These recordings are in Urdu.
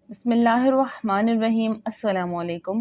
بسم اللہ الرحمن الرحیم۔ السلام علیکم۔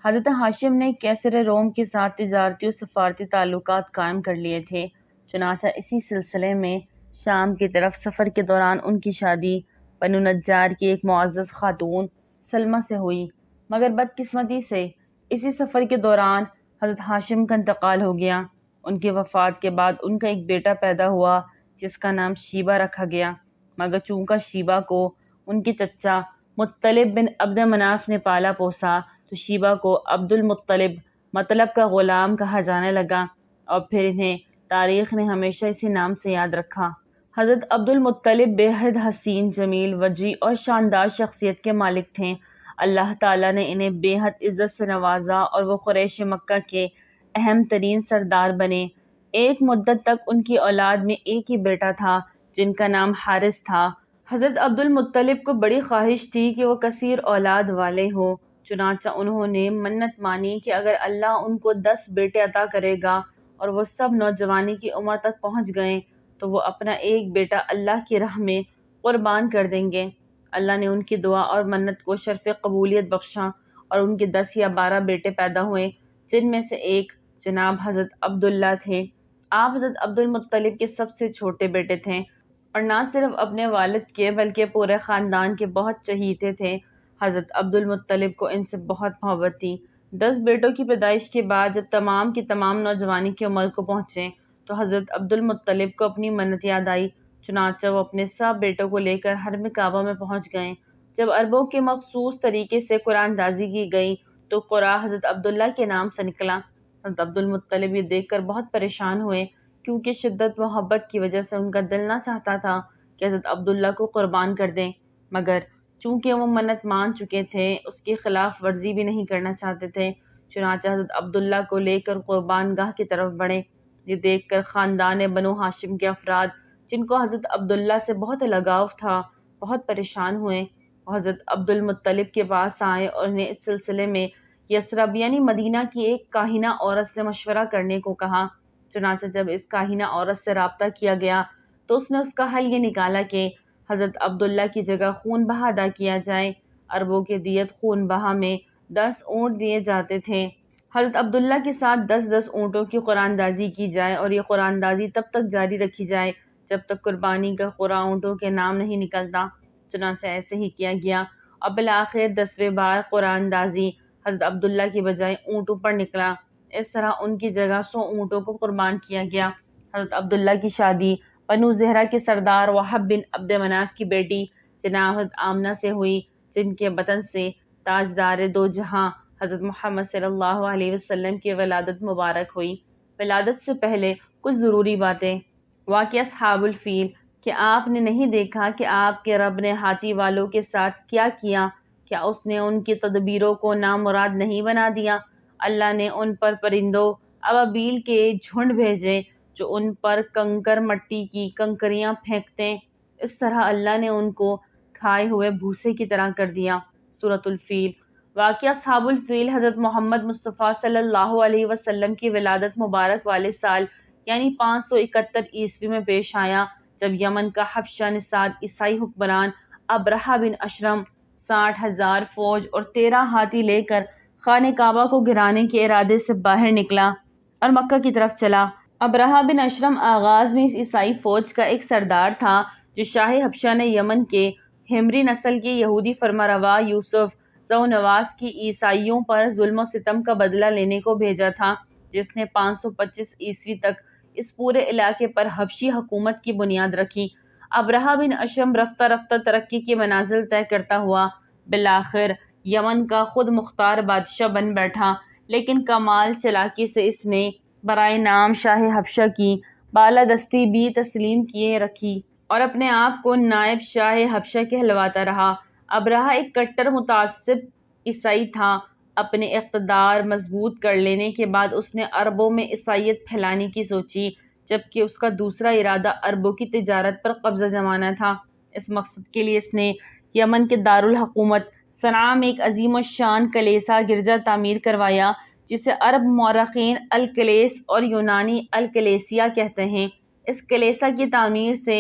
حضرت ہاشم نے کیسر روم کے ساتھ تجارتی اور سفارتی تعلقات قائم کر لیے تھے، چنانچہ اسی سلسلے میں شام کی طرف سفر کے دوران ان کی شادی بنو نجار کی ایک معزز خاتون سلمہ سے ہوئی، مگر بدقسمتی سے اسی سفر کے دوران حضرت ہاشم کا انتقال ہو گیا۔ ان کی وفات کے بعد ان کا ایک بیٹا پیدا ہوا جس کا نام شیبہ رکھا گیا، مگر چونکہ شیبہ کو ان کے چچا مطلب بن عبد مناف نے پالا پوسا تو شیبہ کو عبد المطلب مطلب کا غلام کہا جانے لگا، اور پھر انہیں تاریخ نے ہمیشہ اسی نام سے یاد رکھا۔ حضرت عبد المطلب بے حد حسین، جمیل، وجیح اور شاندار شخصیت کے مالک تھے۔ اللہ تعالیٰ نے انہیں بے حد عزت سے نوازا اور وہ قریش مکہ کے اہم ترین سردار بنے۔ ایک مدت تک ان کی اولاد میں ایک ہی بیٹا تھا جن کا نام حارث تھا۔ حضرت عبد المطلب کو بڑی خواہش تھی کہ وہ کثیر اولاد والے ہوں، چنانچہ انہوں نے منت مانی کہ اگر اللہ ان کو 10 بیٹے عطا کرے گا اور وہ سب نوجوانی کی عمر تک پہنچ گئے تو وہ اپنا ایک بیٹا اللہ کی راہ میں قربان کر دیں گے۔ اللہ نے ان کی دعا اور منت کو شرف قبولیت بخشا اور ان کے 10 یا 12 بیٹے پیدا ہوئے، جن میں سے ایک جناب حضرت عبداللہ تھے۔ آپ حضرت عبد المطلب کے سب سے چھوٹے بیٹے تھے اور نہ صرف اپنے والد کے بلکہ پورے خاندان کے بہت چہیتے تھے۔ حضرت عبد المطلب کو ان سے بہت محبت تھی۔ 10 بیٹوں کی پیدائش کے بعد جب تمام کی تمام نوجوانی کی عمر کو پہنچے تو حضرت عبد المطلب کو اپنی منت یاد آئی، چنانچہ وہ اپنے سب بیٹوں کو لے کر حرم کعبہ میں پہنچ گئے۔ جب عربوں کے مخصوص طریقے سے قرآن اندازی کی گئی تو قرآن حضرت عبداللہ کے نام سے نکلا۔ حضرت عبد المطلب یہ دیکھ کر بہت پریشان ہوئے، کیونکہ شدت محبت کی وجہ سے ان کا دل نہ چاہتا تھا کہ حضرت عبداللہ کو قربان کر دیں، مگر چونکہ وہ منت مان چکے تھے اس کی خلاف ورزی بھی نہیں کرنا چاہتے تھے، چنانچہ حضرت عبداللہ کو لے کر قربان گاہ کی طرف بڑھے۔ یہ دیکھ کر خاندان بنو ہاشم کے افراد جن کو حضرت عبداللہ سے بہت لگاؤ تھا بہت پریشان ہوئے۔ وہ حضرت عبد المطلب کے پاس آئے اور انہیں اس سلسلے میں یثرب یعنی مدینہ کی ایک کاہنہ عورت سے مشورہ کرنے کو کہا۔ چنانچہ جب اس کاہنہ عورت سے رابطہ کیا گیا تو اس نے اس کا حل یہ نکالا کہ حضرت عبداللہ کی جگہ خون بہا ادا کیا جائے۔ عربوں کے دیت خون بہا میں 10 اونٹ دیے جاتے تھے۔ حضرت عبداللہ کے ساتھ 10 اونٹوں کی قرآن اندازی کی جائے اور یہ قرآن اندازی تب تک جاری رکھی جائے جب تک قربانی کا قرآن اونٹوں کے نام نہیں نکلتا۔ چنانچہ ایسے ہی کیا گیا اور بالآخر 10ویں بار قرآن اندازی حضرت عبداللہ کی بجائے اونٹوں پر نکلا۔ اس طرح ان کی جگہ 100 اونٹوں کو قربان کیا گیا۔ حضرت عبداللہ کی شادی بنو زہرہ کے سردار وہب بن عبد مناف کی بیٹی جناب حضرت آمنہ سے ہوئی، جن کے بطن سے تاجدار دو جہاں حضرت محمد صلی اللہ علیہ وسلم کی ولادت مبارک ہوئی۔ ولادت سے پہلے کچھ ضروری باتیں۔ واقعہ اصحاب الفیل کہ آپ نے نہیں دیکھا کہ آپ کے رب نے ہاتھی والوں کے ساتھ کیا کیا؟ کیا اس نے ان کی تدبیروں کو نامراد نہیں بنا دیا؟ اللہ نے ان پر پرندوں ابابیل کے جھنڈ بھیجے جو ان پر کنکر مٹی کی کنکریاں پھینکتے، اس طرح اللہ نے ان کو کھائے ہوئے بھوسے کی طرح کر دیا۔ سورۃ الفیل۔ واقعہ اصحاب الفیل حضرت محمد مصطفیٰ صلی اللہ علیہ وسلم کی ولادت مبارک والے سال یعنی 571 عیسوی میں پیش آیا، جب یمن کا حبشہ نژاد عیسائی حکمران ابرہہ بن اشرم 60,000 فوج اور 13 ہاتھی لے کر خانہ کعبہ کو گرانے کے ارادے سے باہر نکلا اور مکہ کی طرف چلا۔ ابرہہ بن اشرم آغاز میں اس عیسائی فوج کا ایک سردار تھا جو شاہ حبشہ نے یمن کے ہمری نسل کے یہودی فرمانروا یوسف ذونواس کی عیسائیوں پر ظلم و ستم کا بدلہ لینے کو بھیجا تھا، جس نے 525 عیسوی تک اس پورے علاقے پر حبشی حکومت کی بنیاد رکھی۔ ابرہہ بن اشرم رفتہ رفتہ ترقی کی منازل طے کرتا ہوا بالآخر یمن کا خود مختار بادشاہ بن بیٹھا، لیکن کمال چالاکی سے اس نے برائے نام شاہ حبشہ کی بالادستی بھی تسلیم کیے رکھی اور اپنے آپ کو نائب شاہ حبشہ کہلواتا رہا۔ ابرہہ ایک کٹر متعصب عیسائی تھا۔ اپنے اقتدار مضبوط کر لینے کے بعد اس نے عربوں میں عیسائیت پھیلانے کی سوچی، جبکہ اس کا دوسرا ارادہ عربوں کی تجارت پر قبضہ جمانا تھا۔ اس مقصد کے لیے اس نے یمن کے دارالحکومت صنعاء میں ایک عظیم الشان کلیسا گرجا تعمیر کروایا جسے عرب مورخین الکلیس اور یونانی الکلیسیا کہتے ہیں۔ اس کلیسا کی تعمیر سے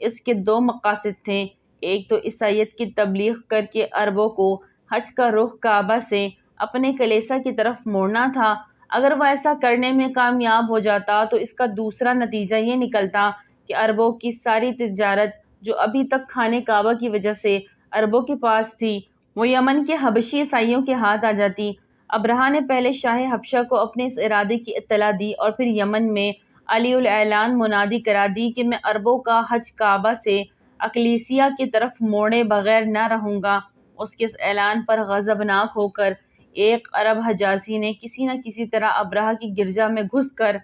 اس کے 2 مقاصد تھے۔ ایک تو عیسائیت کی تبلیغ کر کے عربوں کو حج کا رخ کعبہ سے اپنے کلیسا کی طرف موڑنا تھا۔ اگر وہ ایسا کرنے میں کامیاب ہو جاتا تو اس کا دوسرا نتیجہ یہ نکلتا کہ عربوں کی ساری تجارت جو ابھی تک خانہ کعبہ کی وجہ سے عربوں کے پاس تھی وہ یمن کے حبشی عیسائیوں کے ہاتھ آ جاتی۔ ابرہہ نے پہلے شاہ حبشہ کو اپنے اس ارادے کی اطلاع دی اور پھر یمن میں علی الاعلان منادی کرا دی کہ میں عربوں کا حج کعبہ سے اکلیسیا کی طرف موڑے بغیر نہ رہوں گا۔ اس کے اس اعلان پر غضبناک ہو کر ایک عرب حجازی نے کسی نہ کسی طرح ابرہہ کی گرجا میں گھس کر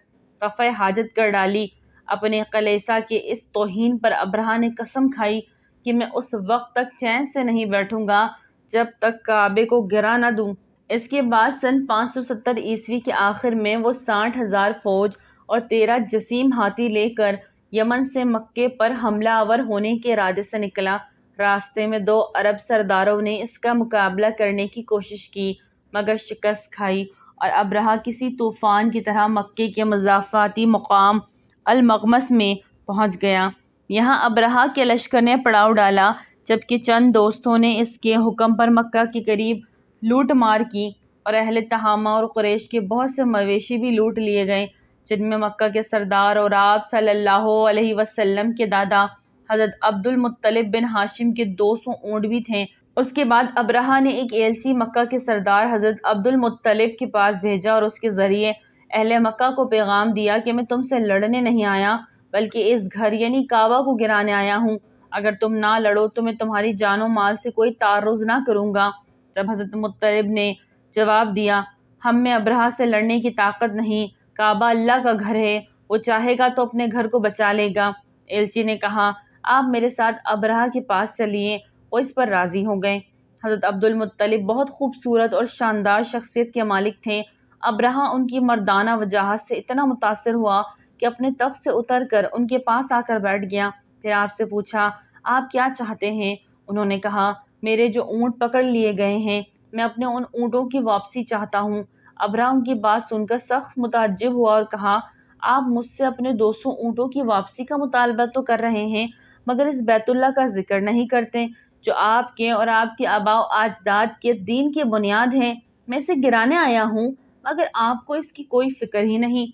رفع حاجت کر ڈالی۔ اپنے کلیسا کے اس توہین پر ابرہہ نے قسم کھائی کہ میں اس وقت تک چین سے نہیں بیٹھوں گا جب تک کعبے کو گرا نہ دوں۔ اس کے بعد سن 570 عیسوی کے آخر میں وہ 60,000 فوج اور 13 جسیم ہاتھی لے کر یمن سے مکے پر حملہ آور ہونے کے ارادے سے نکلا۔ راستے میں 2 عرب سرداروں نے اس کا مقابلہ کرنے کی کوشش کی مگر شکست کھائی اور ابرہہ کسی طوفان کی طرح مکے کے مضافاتی مقام المغمس میں پہنچ گیا۔ یہاں ابرہہ کے لشکر نے پڑاؤ ڈالا جبکہ چند دوستوں نے اس کے حکم پر مکہ کے قریب لوٹ مار کی اور اہل تہامہ اور قریش کے بہت سے مویشی بھی لوٹ لیے گئے جن میں مکہ کے سردار اور آپ صلی اللہ علیہ وسلم کے دادا حضرت عبد المطلب بن ہاشم کے 200 اونٹ بھی تھے۔ اس کے بعد ابرہہ نے ایک ایلچی مکہ کے سردار حضرت عبد المطلب کے پاس بھیجا اور اس کے ذریعے اہل مکہ کو پیغام دیا کہ میں تم سے لڑنے نہیں آیا بلکہ اس گھر یعنی کعبہ کو گرانے آیا ہوں۔ اگر تم نہ لڑو تو میں تمہاری جان و مال سے کوئی تعرض نہ کروں گا۔ جب حضرت مطلب نے جواب دیا ہم میں ابرہہ سے لڑنے کی طاقت نہیں، کعبہ اللہ کا گھر ہے، وہ چاہے گا تو اپنے گھر کو بچا لے گا۔ ایلچی نے کہا آپ میرے ساتھ ابرہہ کے پاس چلیے۔ وہ اس پر راضی ہو گئے۔ حضرت عبد المطلب بہت خوبصورت اور شاندار شخصیت کے مالک تھے۔ ابرہہ ان کی مردانہ وجاہت سے اتنا متاثر ہوا کہ اپنے تخت سے اتر کر ان کے پاس آ کر بیٹھ گیا۔ پھر آپ سے پوچھا آپ کیا چاہتے ہیں؟ انہوں نے کہا میرے جو اونٹ پکڑ لیے گئے ہیں میں اپنے ان اونٹوں کی واپسی چاہتا ہوں۔ ابرہہ ان کی بات سن کر سخت متعجب ہوا اور کہا آپ مجھ سے اپنے 200 اونٹوں کی واپسی کا مطالبہ تو کر رہے ہیں مگر اس بیت اللہ کا ذکر نہیں کرتے جو آپ کے اور آپ کے آباء و اجداد کے دین کی بنیاد ہے۔ میں اسے گرانے آیا ہوں مگر آپ کو اس کی کوئی فکر ہی نہیں۔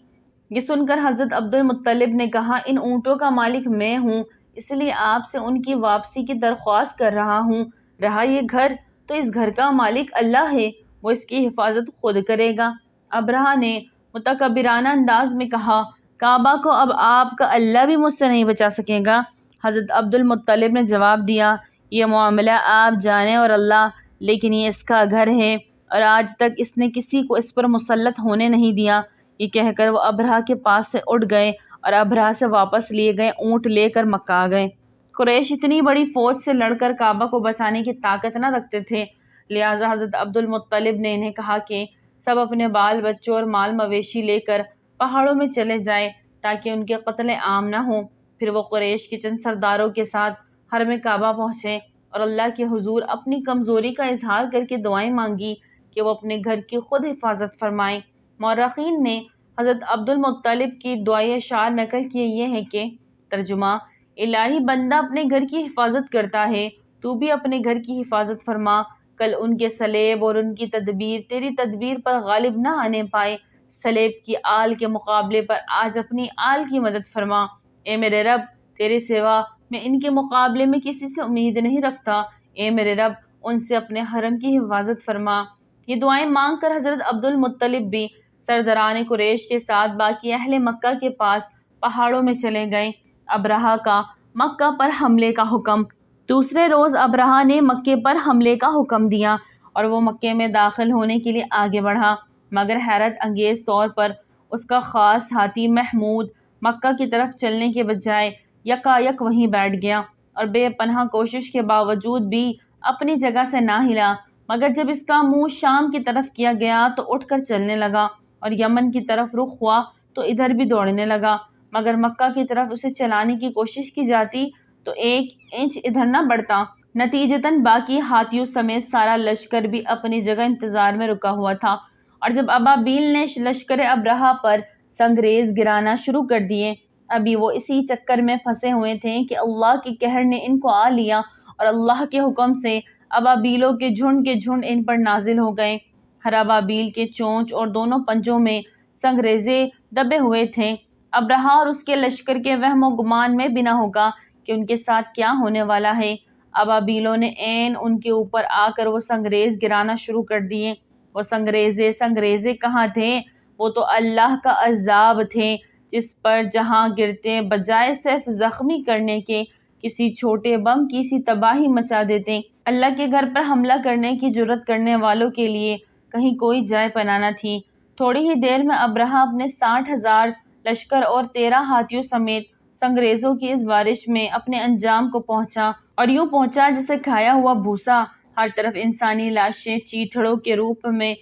یہ سن کر حضرت عبد المطلب نے کہا ان اونٹوں کا مالک میں ہوں اس لیے آپ سے ان کی واپسی کی درخواست کر رہا ہوں۔ رہا یہ گھر تو اس گھر کا مالک اللہ ہے، وہ اس کی حفاظت خود کرے گا۔ ابرہہ نے متکبرانہ انداز میں کہا کعبہ کو اب آپ کا اللہ بھی مجھ سے نہیں بچا سکے گا۔ حضرت عبد المطلب نے جواب دیا یہ معاملہ آپ جانے اور اللہ، لیکن یہ اس کا گھر ہے اور آج تک اس نے کسی کو اس پر مسلط ہونے نہیں دیا۔ یہ کہہ کر وہ ابرہہ کے پاس سے اٹھ گئے اور ابرہہ سے واپس لیے گئے اونٹ لے کر مکہ آ گئے۔ قریش اتنی بڑی فوج سے لڑ کر کعبہ کو بچانے کی طاقت نہ رکھتے تھے، لہٰذا حضرت عبد المطلب نے انہیں کہا کہ سب اپنے بال بچوں اور مال مویشی لے کر پہاڑوں میں چلے جائیں تاکہ ان کے قتل عام نہ ہو۔ پھر وہ قریش کے چند سرداروں کے ساتھ حرم کعبہ پہنچے اور اللہ کے حضور اپنی کمزوری کا اظہار کر کے دعائیں مانگی کہ وہ اپنے گھر کی خود حفاظت فرمائیں۔ مورخین نے حضرت عبد المطلب کی دعائے اشعار نقل کیے یہ ہیں کہ ترجمہ الہی بندہ اپنے گھر کی حفاظت کرتا ہے، تو بھی اپنے گھر کی حفاظت فرما، کل ان کے سلیب اور ان کی تدبیر تیری تدبیر پر غالب نہ آنے پائے، سلیب کی آل کے مقابلے پر آج اپنی آل کی مدد فرما، اے میرے رب تیرے سوا میں ان کے مقابلے میں کسی سے امید نہیں رکھتا، اے میرے رب ان سے اپنے حرم کی حفاظت فرما۔ یہ دعائیں مانگ کر حضرت عبد المطلب بھی سرداران قریش کے ساتھ باقی اہل مکہ کے پاس پہاڑوں میں چلے گئے۔ ابرہہ کا مکہ پر حملے کا حکم۔ دوسرے روز ابرہہ نے مکے پر حملے کا حکم دیا اور وہ مکے میں داخل ہونے کے لیے آگے بڑھا مگر حیرت انگیز طور پر اس کا خاص ہاتھی محمود مکہ کی طرف چلنے کے بجائے یکایک وہیں بیٹھ گیا اور بے پناہ کوشش کے باوجود بھی اپنی جگہ سے نہ ہلا، مگر جب اس کا منہ شام کی طرف کیا گیا تو اٹھ کر چلنے لگا اور یمن کی طرف رخ ہوا تو ادھر بھی دوڑنے لگا، مگر مکہ کی طرف اسے چلانے کی کوشش کی جاتی تو 1 انچ ادھر نہ بڑھتا۔ نتیجتاً باقی ہاتھیوں سمیت سارا لشکر بھی اپنی جگہ انتظار میں رکا ہوا تھا اور جب ابابیل نے لشکر ابرہہ پر سنگریز گرانا شروع کر دیے، ابھی وہ اسی چکر میں پھنسے ہوئے تھے کہ اللہ کے قہر نے ان کو آ لیا اور اللہ کے حکم سے ابابیلوں کے جھنڈ ان پر نازل ہو گئے۔ ہر ابابیل کے چونچ اور دونوں پنجوں میں سنگریزے دبے ہوئے تھے۔ ابرہہ اور اس کے لشکر کے وہم و گمان میں بھی نہ ہوگا کہ ان کے ساتھ کیا ہونے والا ہے۔ ابابیلوں نے عین ان کے اوپر آ کر وہ سنگریز گرانا شروع کر دیے۔ وہ سنگریزے کہاں تھے؟ وہ تو اللہ کا عذاب تھے، جس پر جہاں گرتے بجائے صرف زخمی کرنے کے کسی چھوٹے بم کی سی تباہی مچا دیتے۔ اللہ کے گھر پر حملہ کرنے کی جرأت کرنے والوں کے لیے کہیں کوئی جائے پناہ نہ تھی۔ تھوڑی ہی دیر میں ابرہہ اپنے 60,000 لشکر اور 13 ہاتھیوں سمیت سنگریزوں کی اس بارش میں اپنے انجام کو پہنچا، اور یوں پہنچا جیسے کھایا ہوا بھوسا۔ ہر طرف انسانی لاشیں چیتڑوں کے روپ میں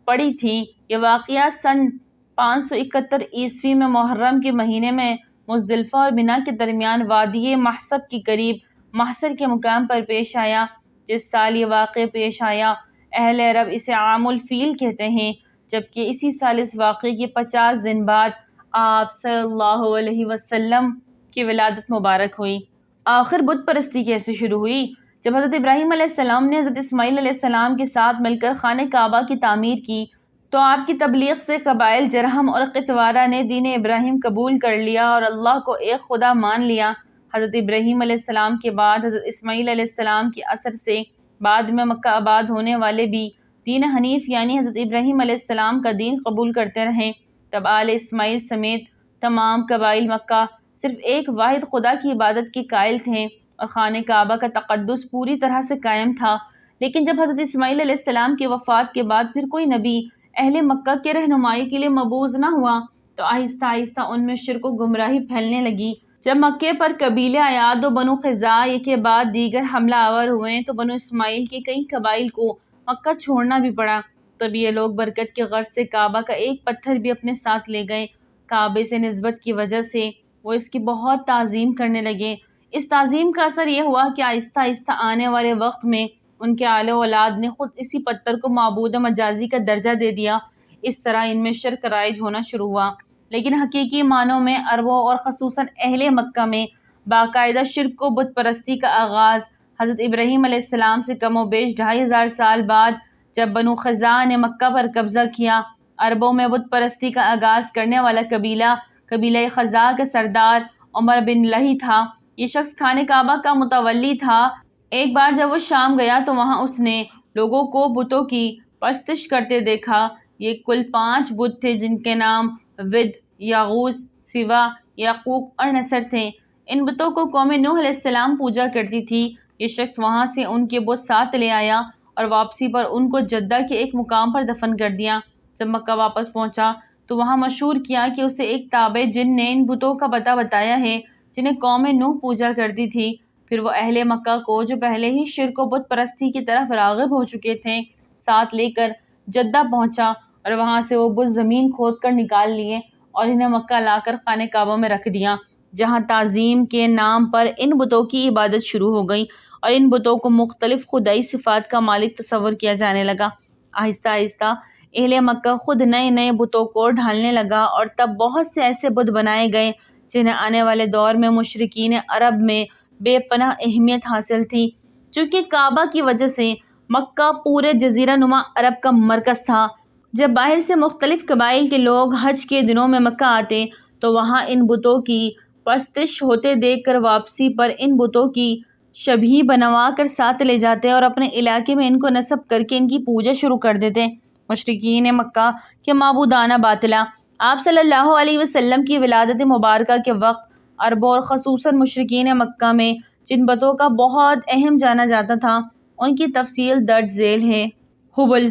پڑی تھیں۔ یہ واقعہ سن 571 عیسوی میں محرم کے مہینے میں مزدلفہ اور منا کے درمیان وادی محصب کے قریب محصر کے مقام پر پیش آیا۔ جس سال یہ واقعہ پیش آیا، اہل عرب اسے عام الفیل کہتے ہیں، جبکہ اسی سال اس واقعے کے 50 دن بعد آپ صلی اللہ علیہ وسلم کی ولادت مبارک ہوئی۔ آخر بت پرستی کیسے شروع ہوئی؟ جب حضرت ابراہیم علیہ السلام نے حضرت اسماعیل علیہ السلام کے ساتھ مل کر خانہ کعبہ کی تعمیر کی، تو آپ کی تبلیغ سے قبائل جرہم اور قطوارہ نے دین ابراہیم قبول کر لیا اور اللہ کو ایک خدا مان لیا۔ حضرت ابراہیم علیہ السلام کے بعد حضرت اسماعیل علیہ السلام کے اثر سے بعد میں مکہ آباد ہونے والے بھی دین حنیف یعنی حضرت ابراہیم علیہ السلام کا دین قبول کرتے رہے۔ تب آل اسماعیل سمیت تمام قبائل مکہ صرف ایک واحد خدا کی عبادت کے قائل تھے اور خانہ کعبہ کا تقدس پوری طرح سے قائم تھا۔ لیکن جب حضرت اسماعیل علیہ السلام کی وفات کے بعد پھر کوئی نبی اہل مکہ کے رہنمائی کے لیے مبعوث نہ ہوا، تو آہستہ آہستہ ان میں شرک و گمراہی پھیلنے لگی۔ جب مکے پر قبیلہ عیاد و بنو خزاع ایک کے بعد دیگر حملہ آور ہوئے، تو بنو اسماعیل کے کئی قبائل کو مکہ چھوڑنا بھی پڑا۔ تب یہ لوگ برکت کے غرض سے کعبہ کا ایک پتھر بھی اپنے ساتھ لے گئے۔ کعبے سے نسبت کی وجہ سے وہ اس کی بہت تعظیم کرنے لگے۔ اس تعظیم کا اثر یہ ہوا کہ آہستہ آہستہ آنے والے وقت میں ان کے آل و اولاد نے خود اسی پتھر کو معبود مجازی کا درجہ دے دیا۔ اس طرح ان میں شرک رائج ہونا شروع ہوا۔ لیکن حقیقی معنوں میں عربوں اور خصوصاً اہل مکہ میں باقاعدہ شرک و بت پرستی کا آغاز حضرت ابراہیم علیہ السلام سے کم و بیش 2500 سال بعد جب بنو خزاع نے مکہ پر قبضہ کیا۔ عربوں میں بت پرستی کا آغاز کرنے والا قبیلہ خزاع کا سردار عمر بن لہی تھا۔ یہ شخص خانہ کعبہ کا متولی تھا۔ ایک بار جب وہ شام گیا تو وہاں اس نے لوگوں کو بتوں کی پرستش کرتے دیکھا۔ یہ کل 5 بت تھے جن کے نام ود، یاغوث، سوا، یعقوق اور نصر تھے۔ ان بتوں کو قوم نوح علیہ السلام پوجا کرتی تھی۔ یہ شخص وہاں سے ان کے بت ساتھ لے آیا اور واپسی پر ان کو جدہ کے ایک مقام پر دفن کر دیا۔ جب مکہ واپس پہنچا تو وہاں مشہور کیا کہ اسے ایک تابع جن نے ان بتوں کا پتہ بتایا ہے جنہیں قوم نوح پوجا کرتی تھی۔ پھر وہ اہل مکہ کو جو پہلے ہی شرک و بت پرستی کی طرف راغب ہو چکے تھے ساتھ لے کر جدہ پہنچا اور وہاں سے وہ بت زمین کھود کر نکال لیے اور انہیں مکہ لا کر خانہ کعبہ میں رکھ دیا، جہاں تعظیم کے نام پر ان بتوں کی عبادت شروع ہو گئی اور ان بتوں کو مختلف خدائی صفات کا مالک تصور کیا جانے لگا۔ آہستہ آہستہ اہل مکہ خود نئے بتوں کو ڈھالنے لگا اور تب بہت سے ایسے بت بنائے گئے جنہیں آنے والے دور میں مشرکین عرب میں بے پناہ اہمیت حاصل تھی۔ چونکہ کعبہ کی وجہ سے مکہ پورے جزیرہ نما عرب کا مرکز تھا۔ جب باہر سے مختلف قبائل کے لوگ حج کے دنوں میں مکہ آتے تو وہاں ان بتوں کی پرستش ہوتے دیکھ کر واپسی پر ان بتوں کی شبیہ بنوا کر ساتھ لے جاتے اور اپنے علاقے میں ان کو نصب کر کے ان کی پوجا شروع کر دیتے۔ مشرکین مکہ کے معبودانہ باطلہ۔ آپ صلی اللہ علیہ وسلم کی ولادت مبارکہ کے وقت عربوں اور خصوصاً مشرکین مکہ میں جن بتوں کا بہت اہم جانا جاتا تھا ان کی تفصیل درج ذیل ہے۔ ہبل،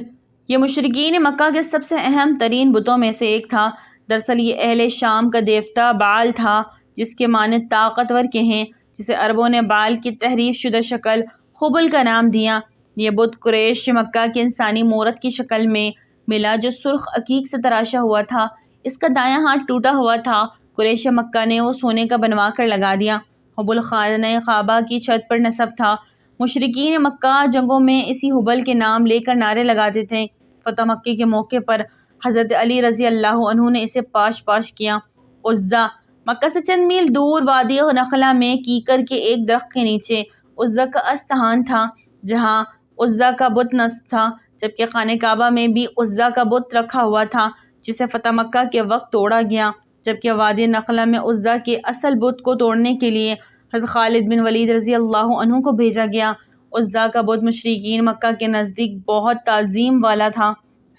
یہ مشرکین مکہ کے سب سے اہم ترین بتوں میں سے ایک تھا۔ دراصل یہ اہل شام کا دیوتا بعال تھا جس کے معنی طاقتور کے ہیں، جسے عربوں نے بعال کی تحریف شدہ شکل ہبل کا نام دیا۔ یہ بت قریش مکہ کے انسانی مورت کی شکل میں ملا جو سرخ عقیق سے تراشا ہوا تھا۔ اس کا دایاں ہاتھ ٹوٹا ہوا تھا۔ قریش مکہ نے وہ سونے کا بنوا کر لگا دیا۔ ہبل خانہ کعبہ کی چھت پر نصب تھا۔ مشرکین مکہ جنگوں میں اسی ہبل کے نام لے کر نعرے لگاتے تھے۔ فتح مکہ کے موقع پر حضرت علی رضی اللہ عنہ نے اسے پاش کیا۔ عزا، مکہ سے چند میل دور وادی نخلا میں کیکر کے ایک درخت کے نیچے عزا کا استہان تھا جہاں عزا کا بت نصب تھا، جبکہ خانہ کعبہ میں بھی عزا کا بت رکھا ہوا تھا جسے فتح مکہ کے وقت توڑا گیا، جبکہ وادی نخلا میں عزا کے اصل بت کو توڑنے کے لیے حضرت خالد بن ولید رضی اللہ عنہ کو بھیجا گیا۔ عزا کا بت مشرکین مکہ کے نزدیک بہت تعظیم والا تھا۔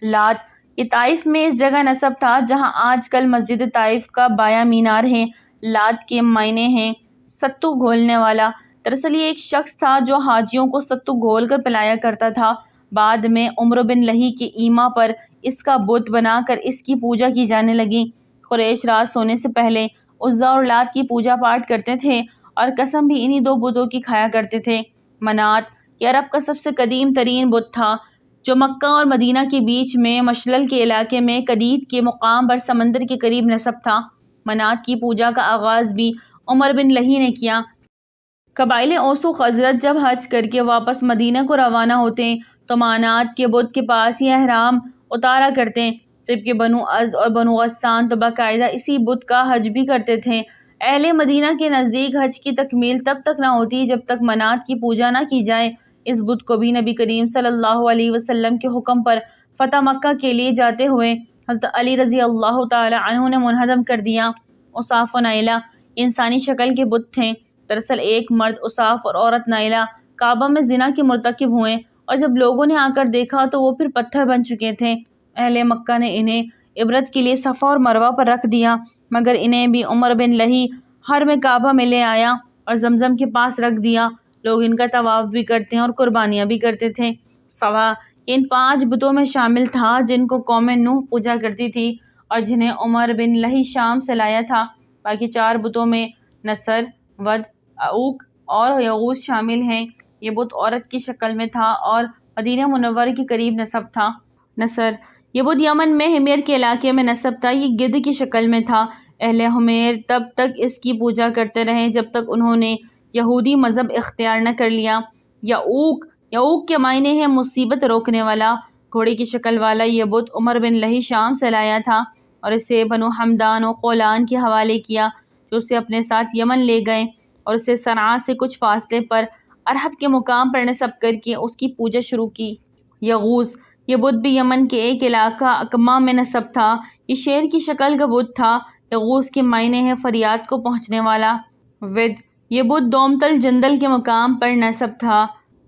لات، یہ طائف میں اس جگہ نصب تھا جہاں آج کل مسجد طائف کا بایاں مینار ہے۔ لات کے معنی ہیں ستو گھولنے والا۔ دراصل یہ ایک شخص تھا جو حاجیوں کو ستو گھول کر پلایا کرتا تھا۔ بعد میں عمرو بن لہی کے ایما پر اس کا بت بنا کر اس کی پوجا کی جانے لگی۔ قریش رات سونے سے پہلے عزا اور لات کی پوجا پاٹ کرتے تھے اور قسم بھی انہی دو بتوں کی کھایا کرتے تھے۔ منات، یہ عرب کا سب سے قدیم ترین بت تھا جو مکہ اور مدینہ کے بیچ میں مشلل کے علاقے میں قدید کے مقام پر سمندر کے قریب نصب تھا۔ منات کی پوجا کا آغاز بھی عمر بن لہی نے کیا۔ قبائل اوس و خزرج جب حج کر کے واپس مدینہ کو روانہ ہوتے تو منات کے بت کے پاس ہی احرام اتارا کرتے، جبکہ بنو ازد اور بنو غسان تو باقاعدہ اسی بت کا حج بھی کرتے تھے۔ اہل مدینہ کے نزدیک حج کی تکمیل تب تک نہ ہوتی جب تک منات کی پوجا نہ کی جائے۔ اس بت کو بھی نبی کریم صلی اللہ علیہ وسلم کے حکم پر فتح مکہ کے لیے جاتے ہوئے حضرت علی رضی اللہ تعالی عنہ نے منہدم کر دیا۔ اصاف و نائلہ انسانی شکل کے بت تھے۔ دراصل ایک مرد اصاف اور عورت نائلہ کعبہ میں زنا کے مرتکب ہوئے اور جب لوگوں نے آ کر دیکھا تو وہ پھر پتھر بن چکے تھے۔ اہل مکہ نے انہیں عبرت کے لیے صفا اور مروہ پر رکھ دیا، مگر انہیں بھی عمر بن لہی حرم کعبہ میں لے آیا اور زمزم کے پاس رکھ دیا۔ لوگ ان کا طواف بھی کرتے اور قربانیاں بھی کرتے تھے۔ سوا ان 5 بتوں میں شامل تھا جن کو قوم نوح پوجا کرتی تھی اور جنہیں عمر بن لہی شام سے لایا تھا۔ باقی 4 بتوں میں نصر، ود، عوق اور یغوث شامل ہیں۔ یہ بت عورت کی شکل میں تھا اور مدینہ منورہ کے قریب نصب تھا۔ نصر، یہ بت یمن میں حمیر کے علاقے میں نصب تھا۔ یہ گدھ کی شکل میں تھا۔ اہل حمیر تب تک اس کی پوجا کرتے رہے جب تک انہوں نے یہودی مذہب اختیار نہ کر لیا۔ یعوق کے معنی ہے مصیبت روکنے والا۔ گھوڑے کی شکل والا یہ بت عمر بن لہی شام سے لایا تھا اور اسے بنو حمدان و قولان کے حوالے کیا جو اسے اپنے ساتھ یمن لے گئے اور اسے صنعاء سے کچھ فاصلے پر ارہب کے مقام پر نصب کر کے اس کی پوجا شروع کی۔ یغوث، یہ بت بھی یمن کے ایک علاقہ اکما میں نصب تھا۔ یہ شیر کی شکل کا بت تھا۔ یغوث کے معنی ہے فریاد کو پہنچنے والا۔ ود، یہ بت دومتل جندل کے مقام پر نصب تھا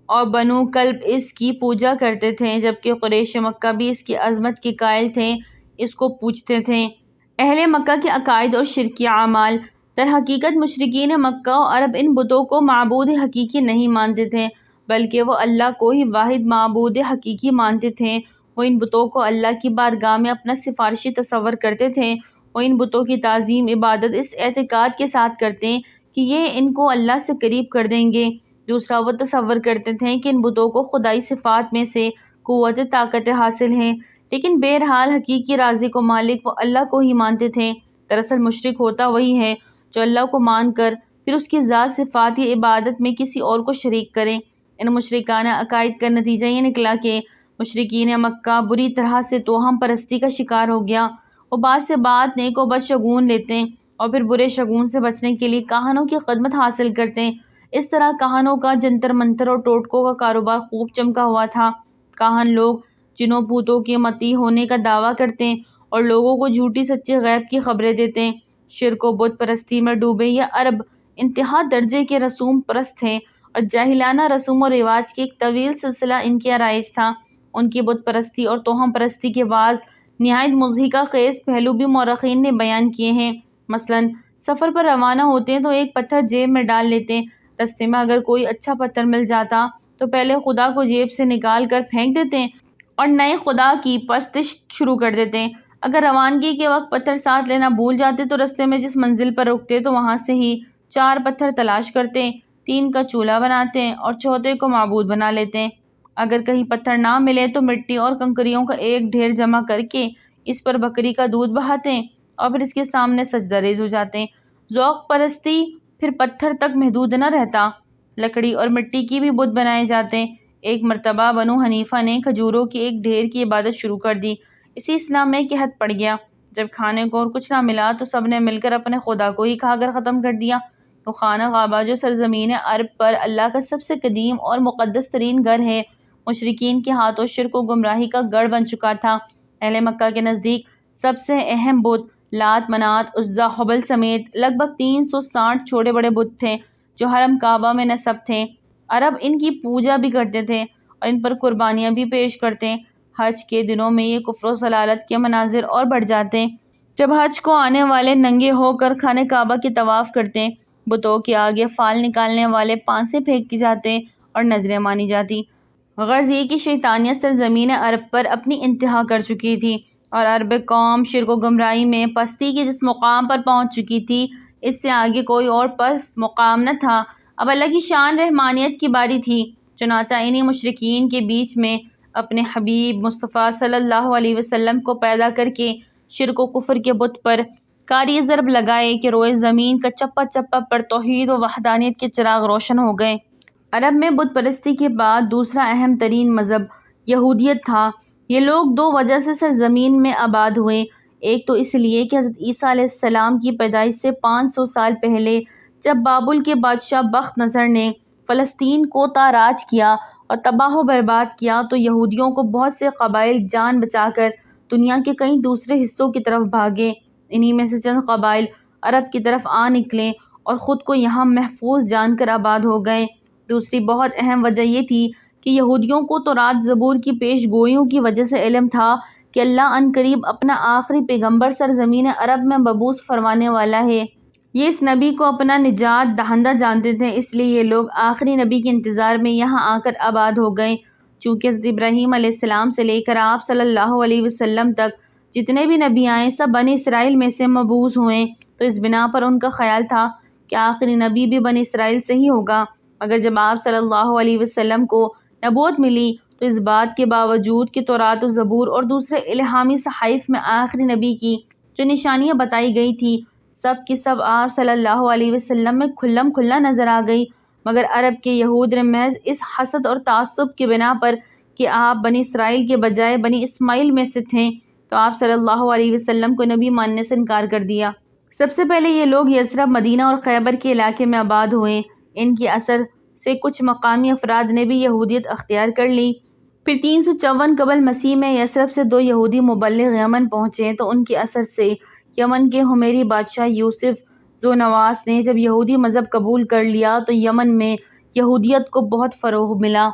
اور بنو کلب اس کی پوجا کرتے تھے، جبکہ قریش مکہ بھی اس کی عظمت کے قائل تھے، اس کو پوجتے تھے۔ اہل مکہ کے عقائد اور شرکی اعمال۔ در حقیقت مشرکین مکہ و عرب ان بتوں کو معبود حقیقی نہیں مانتے تھے، بلکہ وہ اللہ کو ہی واحد معبود حقیقی مانتے تھے۔ وہ ان بتوں کو اللہ کی بارگاہ میں اپنا سفارشی تصور کرتے تھے۔ وہ ان بتوں کی تعظیم عبادت اس اعتقاد کے ساتھ کرتے کہ یہ ان کو اللہ سے قریب کر دیں گے۔ دوسرا، وہ تصور کرتے تھے کہ ان بتوں کو خدائی صفات میں سے قوت طاقت حاصل ہے، لیکن بہرحال حقیقی رازق و مالک وہ اللہ کو ہی مانتے تھے۔ دراصل مشرک ہوتا وہی ہے جو اللہ کو مان کر پھر اس کی ذات صفات یا عبادت میں کسی اور کو شریک کرے۔ ان مشرکانہ عقائد کا نتیجہ یہ نکلا کہ مشرکین مکہ بری طرح سے توہم پرستی کا شکار ہو گیا۔ وہ بات سے بات نیک و بد شگون لیتے اور پھر برے شگون سے بچنے کے لیے کاہنوں کی خدمت حاصل کرتے۔ اس طرح کاہنوں کا جنتر منتر اور ٹوٹکوں کا کاروبار خوب چمکا ہوا تھا۔ کاہن لوگ جنوں بھوتوں کے متی ہونے کا دعویٰ کرتے اور لوگوں کو جھوٹی سچی غیب کی خبریں دیتے۔ شرک و بت پرستی میں ڈوبے یہ عرب انتہا درجے کے رسوم پرست تھے اور جاہلانہ رسوم و رواج کے ایک طویل سلسلہ ان کے رائج تھا۔ ان کی بت پرستی اور توہم پرستی کے بعض نہایت مضحکہ خیز پہلو بھی مورخین نے بیان کیے ہیں۔ مثلاً سفر پر روانہ ہوتے تو ایک پتھر جیب میں ڈال لیتے۔ رستے میں اگر کوئی اچھا پتھر مل جاتا تو پہلے خدا کو جیب سے نکال کر پھینک دیتے اور نئے خدا کی پرستش شروع کر دیتے۔ اگر روانگی کے وقت پتھر ساتھ لینا بھول جاتے تو رستے میں جس منزل پر رکتے تو وہاں سے ہی 4 پتھر تلاش کرتے، 3 کا چولہا بناتے اور چوتھے کو معبود بنا لیتے۔ اگر کہیں پتھر نہ ملے تو مٹی اور کنکریوں کا ایک ڈھیر جمع کر کے اس پر بکری کا دودھ بہاتے اور پھر اس کے سامنے سجدہ ریز ہو جاتے۔ ذوق پرستی پھر پتھر تک محدود نہ رہتا، لکڑی اور مٹی کی بھی بت بنائے جاتے۔ ایک مرتبہ بنو حنیفہ نے کھجوروں کے ایک ڈھیر کی عبادت شروع کر دی۔ اسی اسلام میں ایک عہد پڑ گیا، جب کھانے کو اور کچھ نہ ملا تو سب نے مل کر اپنے خدا کو ہی کھا کر ختم کر دیا، تو خانہ کعبہ جو سرزمین عرب پر اللہ کا سب سے قدیم اور مقدس ترین گھر ہے، مشرکین کے ہاتھوں شرک و گمراہی کا گڑھ بن چکا تھا۔ اہل مکہ کے نزدیک سب سے اہم بت لات، منات، عزا، حبل سمیت لگ بھگ 360 چھوٹے بڑے بت تھے جو حرم کعبہ میں نصب تھے۔ عرب ان کی پوجا بھی کرتے تھے اور ان پر قربانیاں بھی پیش کرتے۔ حج کے دنوں میں یہ کفر و ضلالت کے مناظر اور بڑھ جاتے جب حج کو آنے والے ننگے ہو کر خانہ کعبہ کے طواف کرتے، بتوں کے آگے فال نکالنے والے پانسے پھینکے جاتے اور نظریں مانی جاتی۔ غرض یہ کہ شیطانیت سرزمین عرب پر اپنی انتہا کر چکی تھی اور عرب قوم شرک و گمراہی میں پستی کے جس مقام پر پہنچ چکی تھی، اس سے آگے کوئی اور پست مقام نہ تھا۔ اب اللہ کی شان رحمانیت کی باری تھی، چنانچہ انہی مشرکین کے بیچ میں اپنے حبیب مصطفیٰ صلی اللہ علیہ وسلم کو پیدا کر کے شرک و کفر کے بت پر کاری ضرب لگائے کہ روئے زمین کا چپا چپا پر توحید و وحدانیت کے چراغ روشن ہو گئے۔ عرب میں بت پرستی کے بعد دوسرا اہم ترین مذہب یہودیت تھا۔ یہ لوگ دو وجہ سے سرزمین میں آباد ہوئے۔ ایک تو اس لیے کہ حضرت عیسیٰ علیہ السلام کی پیدائش سے 500 سال پہلے جب بابل کے بادشاہ بخت نصر نے فلسطین کو تاراج کیا اور تباہ و برباد کیا تو یہودیوں کو بہت سے قبائل جان بچا کر دنیا کے کئی دوسرے حصوں کی طرف بھاگے۔ انہی میں سے چند قبائل عرب کی طرف آ نکلے اور خود کو یہاں محفوظ جان کر آباد ہو گئے۔ دوسری بہت اہم وجہ یہ تھی کہ یہودیوں کو تورات زبور کی پیش گوئیوں کی وجہ سے علم تھا کہ اللہ عنقریب اپنا آخری پیغمبر سرزمین عرب میں مبعوث فرمانے والا ہے۔ یہ اس نبی کو اپنا نجات دہندہ جانتے تھے، اس لیے یہ لوگ آخری نبی کے انتظار میں یہاں آ کر آباد ہو گئے۔ چونکہ حضرت ابراہیم علیہ السلام سے لے کر آپ صلی اللہ علیہ وسلم تک جتنے بھی نبی آئے سب بنی اسرائیل میں سے مبعوث ہوئے، تو اس بنا پر ان کا خیال تھا کہ آخری نبی بھی بنی اسرائیل سے ہی ہوگا۔ مگر جب آپ صلی اللہ علیہ وسلم کو نبوت ملی تو اس بات کے باوجود کہ تورات و زبور اور دوسرے الہامی صحائف میں آخری نبی کی جو نشانیاں بتائی گئی تھی سب کی سب آپ صلی اللہ علیہ وسلم میں کھلم کھلا نظر آ گئی، مگر عرب کے یہود نے محض اس حسد اور تعصب کی بنا پر کہ آپ بنی اسرائیل کے بجائے بنی اسماعیل میں سے تھے تو آپ صلی اللہ علیہ وسلم کو نبی ماننے سے انکار کر دیا۔ سب سے پہلے یہ لوگ یثرب، مدینہ اور خیبر کے علاقے میں آباد ہوئے۔ ان کے اثر سے کچھ مقامی افراد نے بھی یہودیت اختیار کر لی۔ پھر 354 قبل مسیح میں یثرب سے 2 یہودی مبلغ یمن پہنچے تو ان کے اثر سے یمن کے حمیری بادشاہ یوسف ذونواس نے جب یہودی مذہب قبول کر لیا تو یمن میں یہودیت کو بہت فروغ ملا۔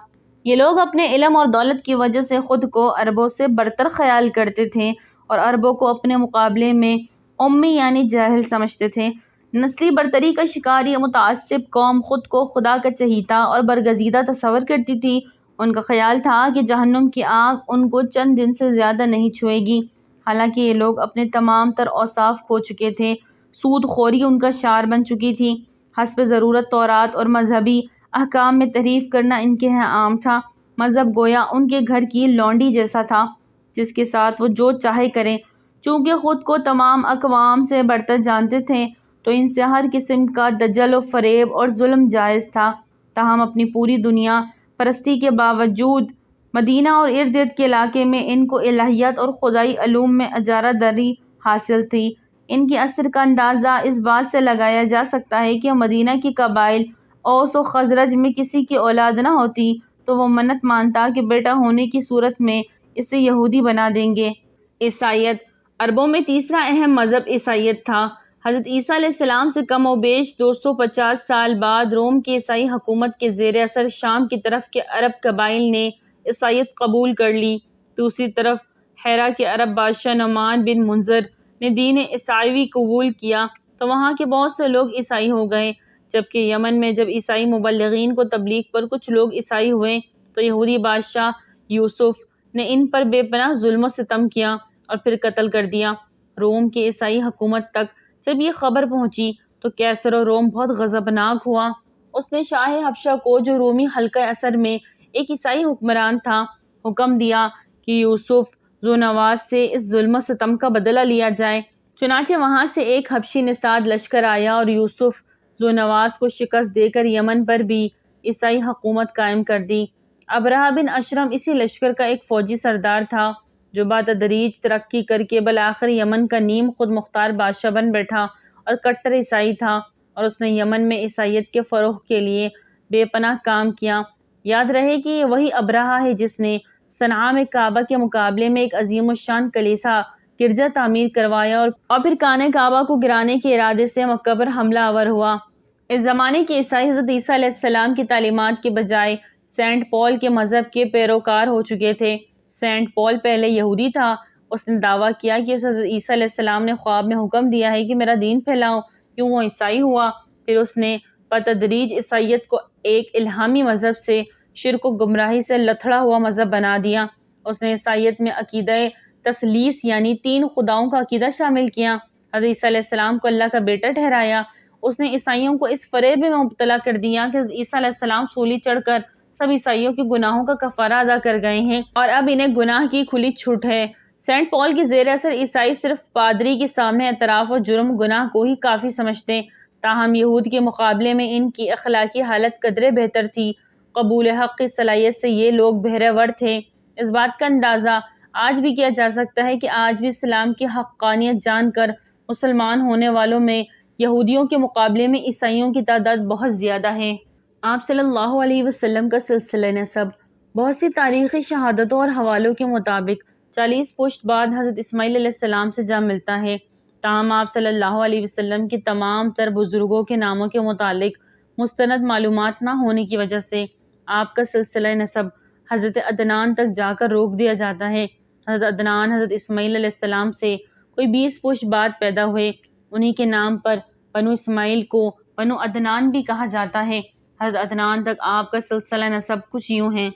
یہ لوگ اپنے علم اور دولت کی وجہ سے خود کو عربوں سے برتر خیال کرتے تھے اور عربوں کو اپنے مقابلے میں امی یعنی جاہل سمجھتے تھے۔ نسلی برتری کا شکار یہ متعصب قوم خود کو خدا کا چہیتا اور برگزیدہ تصور کرتی تھی۔ ان کا خیال تھا کہ جہنم کی آگ ان کو چند دن سے زیادہ نہیں چھوئے گی۔ حالانکہ یہ لوگ اپنے تمام تر اوصاف کھو چکے تھے، سود خوری ان کا شعار بن چکی تھی، حسب ضرورت تورات اور مذہبی احکام میں تحریف کرنا ان کے ہاں عام تھا۔ مذہب گویا ان کے گھر کی لونڈی جیسا تھا جس کے ساتھ وہ جو چاہے کریں۔ چونکہ خود کو تمام اقوام سے برتر جانتے تھے تو ان سے ہر قسم کا دجل و فریب اور ظلم جائز تھا۔ تاہم اپنی پوری دنیا پرستی کے باوجود مدینہ اور ارد گرد کے علاقے میں ان کو الہیات اور خدائی علوم میں اجارہ داری حاصل تھی۔ ان کے اثر کا اندازہ اس بات سے لگایا جا سکتا ہے کہ مدینہ کی قبائل اوس و خزرج میں کسی کی اولاد نہ ہوتی تو وہ منت مانتا کہ بیٹا ہونے کی صورت میں اسے یہودی بنا دیں گے۔ عیسائیت عربوں میں تیسرا اہم مذہب عیسائیت تھا۔ حضرت عیسیٰ علیہ السلام سے کم و بیش 250 سال بعد روم کی عیسائی حکومت کے زیر اثر شام کی طرف کے عرب قبائل نے عیسائیت قبول کر لی۔ دوسری طرف حیرہ کے عرب بادشاہ نعمان بن منذر نے دین عیسائی قبول کیا تو وہاں کے بہت سے لوگ عیسائی ہو گئے، جبکہ یمن میں جب عیسائی مبلغین کو تبلیغ پر کچھ لوگ عیسائی ہوئے تو یہودی بادشاہ یوسف نے ان پر بے پناہ ظلم و ستم کیا اور پھر قتل کر دیا۔ روم کی عیسائی حکومت تک جب یہ خبر پہنچی تو قیصر و روم بہت غضبناک ہوا۔ اس نے شاہ حبشہ کو جو رومی حلقہ اثر میں ایک عیسائی حکمران تھا حکم دیا کہ یوسف ذونواس سے اس ظلم و ستم کا بدلہ لیا جائے۔ چنانچہ وہاں سے ایک حبشی نژاد لشکر آیا اور یوسف ذونواس کو شکست دے کر یمن پر بھی عیسائی حکومت قائم کر دی۔ ابرہہ بن اشرم اسی لشکر کا ایک فوجی سردار تھا جو بتدریج ترقی کر کے بالآخر یمن کا نیم خود مختار بادشاہ بن بیٹھا اور کٹر عیسائی تھا اور اس نے یمن میں عیسائیت کے فروغ کے لیے بے پناہ کام کیا۔ یاد رہے کہ یہ وہی ابرہہ ہے جس نے صنعاء میں کعبہ کے مقابلے میں ایک عظیم الشان کلیسا گرجا تعمیر کروایا اور پھر کعبہ کعبہ کو گرانے کے ارادے سے مکہ پر حملہ آور ہوا۔ اس زمانے کے عیسائی حضرت عیسیٰ علیہ السلام کی تعلیمات کے بجائے سینٹ پال کے مذہب کے پیروکار ہو چکے تھے۔ سینٹ پال پہلے یہودی تھا۔ اس نے دعویٰ کیا کہ اسے حضرت عیسیٰ علیہ السلام نے خواب میں حکم دیا ہے کہ میرا دین پھیلاؤ، کیوں وہ عیسائی ہوا۔ پھر اس نے بتدریج عیسائیت کو ایک الہامی مذہب سے شرک و گمراہی سے لتھڑا ہوا مذہب بنا دیا۔ اس نے عیسائیت میں عقیدہ تثلیث یعنی تین خداؤں کا عقیدہ شامل کیا۔ حضرت عیسیٰ علیہ السلام کو اللہ کا بیٹا ٹھہرایا۔ اس نے عیسائیوں کو اس فریب میں مبتلا کر دیا کہ حضرت عیسیٰ علیہ السلام سولی چڑھ کر سب عیسائیوں کے گناہوں کا کفارہ ادا کر گئے ہیں اور اب انہیں گناہ کی کھلی چھوٹ ہے۔ سینٹ پال کی زیر اثر عیسائی صرف پادری کے سامنے اعتراف و جرم گناہ کو ہی کافی سمجھتے، تاہم یہود کے مقابلے میں ان کی اخلاقی حالت قدرے بہتر تھی۔ قبول حق کی صلاحیت سے یہ لوگ بہرے ور تھے۔ اس بات کا اندازہ آج بھی کیا جا سکتا ہے کہ آج بھی اسلام کی حقانیت جان کر مسلمان ہونے والوں میں یہودیوں کے مقابلے میں عیسائیوں کی تعداد بہت زیادہ ہے۔ آپ صلی اللہ علیہ وسلم کا سلسلہ نسب بہت سی تاریخی شہادتوں اور حوالوں کے مطابق 40 پشت بعد حضرت اسماعیل علیہ السلام سے جا ملتا ہے، تاہم آپ صلی اللہ علیہ وسلم کی تمام تر بزرگوں کے ناموں کے متعلق مستند معلومات نہ ہونے کی وجہ سے آپ کا سلسلہ نسب حضرت عدنان تک جا کر روک دیا جاتا ہے۔ حضرت عدنان حضرت اسماعیل علیہ السلام سے کوئی 20 پشت بعد پیدا ہوئے۔ انہی کے نام پر بنو اسماعیل کو بنو عدنان بھی کہا جاتا ہے۔ حضرت عدنان تک آپ کا سلسلہ نسب کچھ یوں ہے: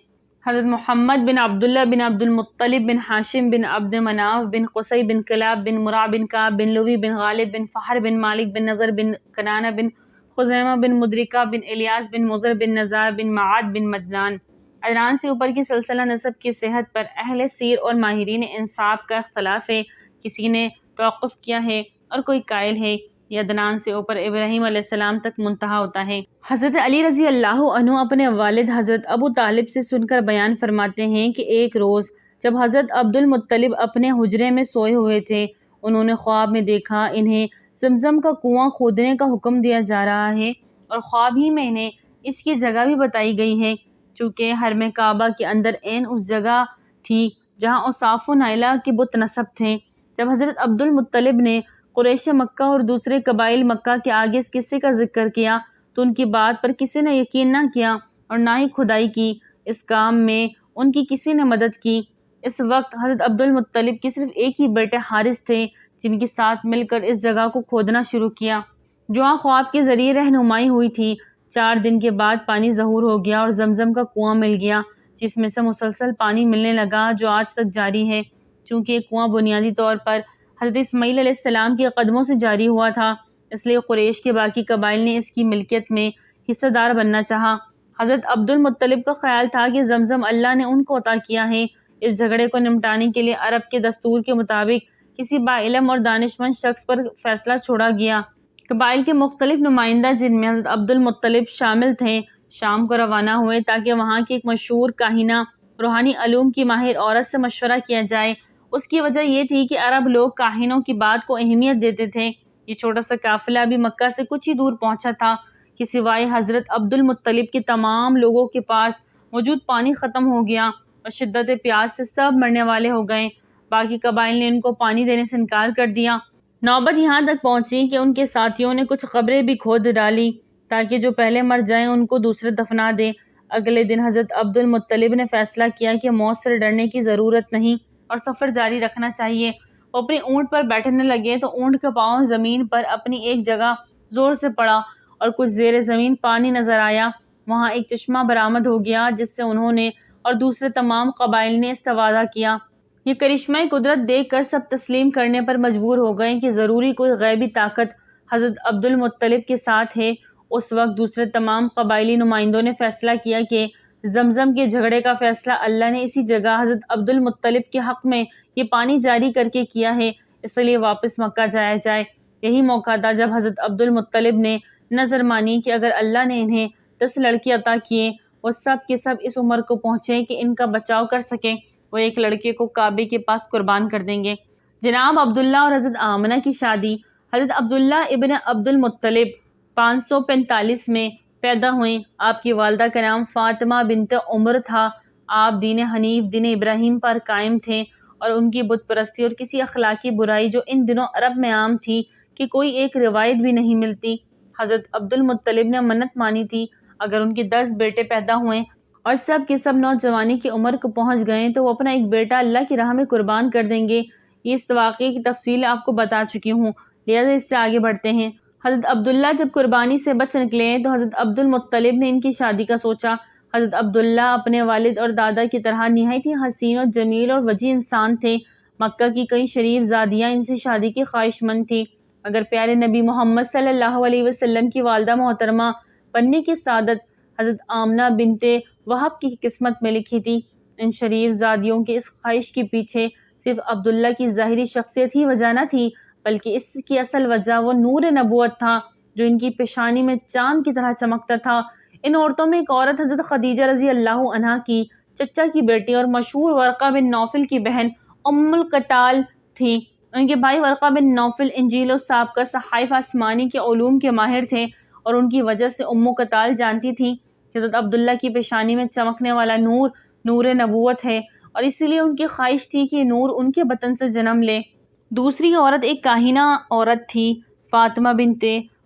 حضرت محمد بن عبداللہ بن عبد المطلب بن ہاشم بن عبد مناف بن قصی بن کلاب بن مرع بن کعب بن لوی بن غالب بن فہر بن مالک بن نضر بن کنانہ بن خزیمہ بن مدرکہ بن الیاس بن مضر بن نزار بن معاد بن مدنان۔ عدنان سے اوپر کی سلسلہ نسب کی صحت پر اہل سیر اور ماہرین انساب کا اختلاف ہے، کسی نے توقف کیا ہے اور کوئی قائل ہے یہ عدنان سے اوپر ابراہیم علیہ السلام تک منتہا ہوتا ہے۔ حضرت علی رضی اللہ عنہ اپنے والد حضرت ابو طالب سے سن کر بیان فرماتے ہیں کہ ایک روز جب حضرت عبد المطلب اپنے حجرے میں سوئے ہوئے تھے، انہوں نے خواب میں دیکھا انہیں زمزم کا کنواں کھودنے کا حکم دیا جا رہا ہے اور خواب ہی میں انہیں اس کی جگہ بھی بتائی گئی ہے، چونکہ حرم کعبہ کے اندر عین اس جگہ تھی جہاں اوصاف و نائلہ کے بت نصب تھے۔ جب حضرت عبد المطلب نے قریش مکہ اور دوسرے قبائل مکہ کے آگے اس قصے کا ذکر کیا تو ان کی بات پر کسی نے یقین نہ کیا اور نہ ہی کھدائی کی۔ اس کام میں ان کی کسی نے مدد کی۔ اس وقت حضرت عبد المطلب کے صرف ایک ہی بیٹے حارث تھے جن کے ساتھ مل کر اس جگہ کو کھودنا شروع کیا، جو خواب کے ذریعے رہنمائی ہوئی تھی۔ 4 دن کے بعد پانی ظہور ہو گیا اور زمزم کا کنواں مل گیا جس میں سے مسلسل پانی ملنے لگا جو آج تک جاری ہے۔ چونکہ یہ کنواں بنیادی طور پر حضرت اسماعیل علیہ السلام کے قدموں سے جاری ہوا تھا، اس لیے قریش کے باقی قبائل نے اس کی ملکیت میں حصہ دار بننا چاہا۔ حضرت عبد المطلب کا خیال تھا کہ زمزم اللہ نے ان کو عطا کیا ہے۔ اس جھگڑے کو نمٹانے کے لیے عرب کے دستور کے مطابق کسی باعلم اور دانشمند شخص پر فیصلہ چھوڑا گیا۔ قبائل کے مختلف نمائندہ جن میں حضرت عبد المطلب شامل تھے شام کو روانہ ہوئے تاکہ وہاں کی ایک مشہور کاہنہ روحانی علوم کی ماہر عورت سے مشورہ کیا جائے۔ اس کی وجہ یہ تھی کہ عرب لوگ کاہنوں کی بات کو اہمیت دیتے تھے۔ یہ چھوٹا سا قافلہ بھی مکہ سے کچھ ہی دور پہنچا تھا کہ سوائے حضرت عبد المطلب کے تمام لوگوں کے پاس موجود پانی ختم ہو گیا اور شدت پیاس سے سب مرنے والے ہو گئے۔ باقی قبائل نے ان کو پانی دینے سے انکار کر دیا۔ نوبت یہاں تک پہنچی کہ ان کے ساتھیوں نے کچھ قبریں بھی کھود ڈالی تاکہ جو پہلے مر جائیں ان کو دوسرے دفنا دیں۔ اگلے دن حضرت عبد المطلب نے فیصلہ کیا کہ موت سے ڈرنے کی ضرورت نہیں اور سفر جاری رکھنا چاہیے۔ وہ اپنے اونٹ پر بیٹھنے لگے تو اونٹ کا پاؤں زمین پر اپنی ایک جگہ زور سے پڑا اور کچھ زیر زمین پانی نظر آیا۔ وہاں ایک چشمہ برآمد ہو گیا جس سے انہوں نے اور دوسرے تمام قبائل نے استفادہ کیا۔ یہ کرشمہ قدرت دیکھ کر سب تسلیم کرنے پر مجبور ہو گئے کہ ضروری کوئی غیبی طاقت حضرت عبد المطلب کے ساتھ ہے۔ اس وقت دوسرے تمام قبائلی نمائندوں نے فیصلہ کیا کہ زمزم کے جھگڑے کا فیصلہ اللہ نے اسی جگہ حضرت عبد المطلب کے حق میں یہ پانی جاری کر کے کیا ہے، اس لیے واپس مکہ جایا جائے۔ یہی موقع تھا جب حضرت عبد المطلب نے نظر مانی کہ اگر اللہ نے انہیں 10 لڑکے عطا کیے، وہ سب کے سب اس عمر کو پہنچے کہ ان کا بچاؤ کر سکیں، وہ ایک لڑکے کو کعبے کے پاس قربان کر دیں گے۔ جناب عبداللہ اور حضرت آمنہ کی شادی۔ حضرت عبداللہ ابن عبد المطلب 545 میں پیدا ہوئیں۔ آپ کی والدہ کا نام فاطمہ بنت عمر تھا۔ آپ دین حنیف، دین ابراہیم پر قائم تھے اور ان کی بت پرستی اور کسی اخلاقی برائی جو ان دنوں عرب میں عام تھی کہ کوئی ایک روایت بھی نہیں ملتی۔ حضرت عبد المطلب نے منت مانی تھی اگر ان کے 10 بیٹے پیدا ہوئے اور سب کے سب نوجوانی کی عمر کو پہنچ گئے تو وہ اپنا ایک بیٹا اللہ کی راہ میں قربان کر دیں گے۔ یہ اس واقعے کی تفصیل آپ کو بتا چکی ہوں، لہذا اس سے آگے بڑھتے ہیں۔ حضرت عبداللہ جب قربانی سے بچ نکلے تو حضرت عبد المطلب نے ان کی شادی کا سوچا۔ حضرت عبداللہ اپنے والد اور دادا کی طرح نہایت ہی حسین اور جمیل اور وجیح انسان تھے۔ مکہ کی کئی شریف زادیاں ان سے شادی کی خواہش مند تھیں، مگر پیارے نبی محمد صلی اللہ علیہ وسلم کی والدہ محترمہ بننے کی سعادت حضرت آمنہ بنت وہب کی قسمت میں لکھی تھی۔ ان شریف زادیوں کی اس خواہش کے پیچھے صرف عبداللہ کی ظاہری شخصیت ہی وجہ نہ تھی، بلکہ اس کی اصل وجہ وہ نور نبوت تھا جو ان کی پیشانی میں چاند کی طرح چمکتا تھا۔ ان عورتوں میں ایک عورت حضرت خدیجہ رضی اللہ عنہا کی چچا کی بیٹی اور مشہور ورقہ بن نوفل کی بہن ام القتال تھی۔ ان کے بھائی ورقہ بن نوفل انجیل و سابقہ صحائف آسمانی کے علوم کے ماہر تھے اور ان کی وجہ سے ام قتال جانتی تھی کہ حضرت عبداللہ کی پیشانی میں چمکنے والا نور نور نبوت ہے اور اسی لیے ان کی خواہش تھی کہ یہ نور ان کے بطن سے جنم لے۔ دوسری عورت ایک کاہنہ عورت تھی، فاطمہ بنت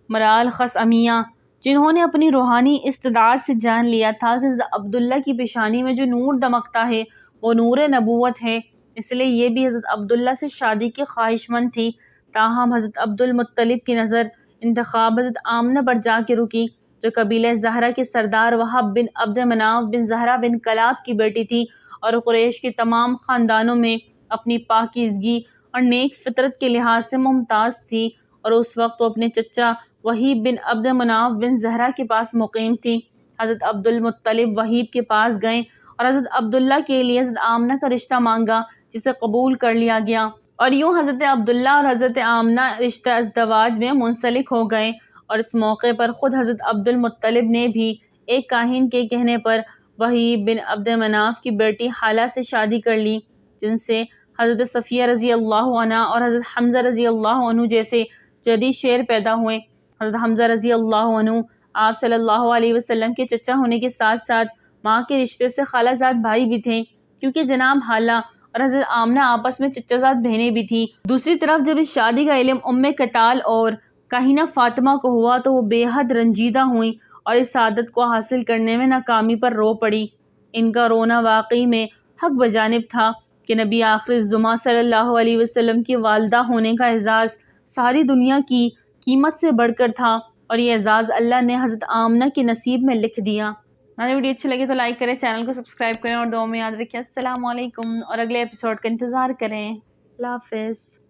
مرال خثعمیہ، جنہوں نے اپنی روحانی استعداد سے جان لیا تھا کہ حضرت عبداللہ کی پیشانی میں جو نور دمکتا ہے وہ نور نبوت ہے، اس لیے یہ بھی حضرت عبداللہ سے شادی کی خواہش مند تھی۔ تاہم حضرت عبد المطلب کی نظر انتخاب حضرت آمنہ پر جا کے رکی جو قبیلہ زہرہ کے سردار وہب بن عبد مناف بن زہرہ بن کلاب کی بیٹی تھی اور قریش کے تمام خاندانوں میں اپنی پاکیزگی اور نیک فطرت کے لحاظ سے ممتاز تھی، اور اس وقت وہ اپنے چچا وہیب بن عبد مناف بن زہرہ کے پاس مقیم تھی۔ حضرت عبد المطلب وہیب کے پاس گئے اور حضرت عبداللہ کے لیے حضرت آمنہ کا رشتہ مانگا جسے قبول کر لیا گیا، اور یوں حضرت عبداللہ اور حضرت آمنہ رشتہ ازدواج میں منسلک ہو گئے۔ اور اس موقع پر خود حضرت عبد المطلب نے بھی ایک کاہن کے کہنے پر وہیب بن عبد مناف کی بیٹی حالہ سے شادی کر لی، جن سے حضرت صفیہ رضی اللہ عنہ اور حضرت حمزہ رضی اللہ عنہ جیسے جدید شیر پیدا ہوئے۔ حضرت حمزہ رضی اللہ عنہ آپ صلی اللہ علیہ وسلم کے چچا ہونے کے ساتھ ساتھ ماں کے رشتے سے خالہ زاد بھائی بھی تھے، کیونکہ جناب حالہ اور حضرت آمنہ آپس میں چچا زاد بہنیں بھی تھیں۔ دوسری طرف جب اس شادی کا علم ام قتال اور کاہنہ فاطمہ کو ہوا تو وہ بے حد رنجیدہ ہوئیں اور اس سعادت کو حاصل کرنے میں ناکامی پر رو پڑی۔ ان کا رونا واقعی میں حق بجانب تھا کہ نبی آخر الزماں صلی اللہ علیہ وسلم کی والدہ ہونے کا اعزاز ساری دنیا کی قیمت سے بڑھ کر تھا، اور یہ اعزاز اللہ نے حضرت آمنہ کے نصیب میں لکھ دیا۔ ہماری ویڈیو اچھی لگے تو لائک کریں، چینل کو سبسکرائب کریں اور دعاؤں میں یاد رکھیں۔ السلام علیکم، اور اگلے ایپیسوڈ کا انتظار کریں۔ اللہ حافظ۔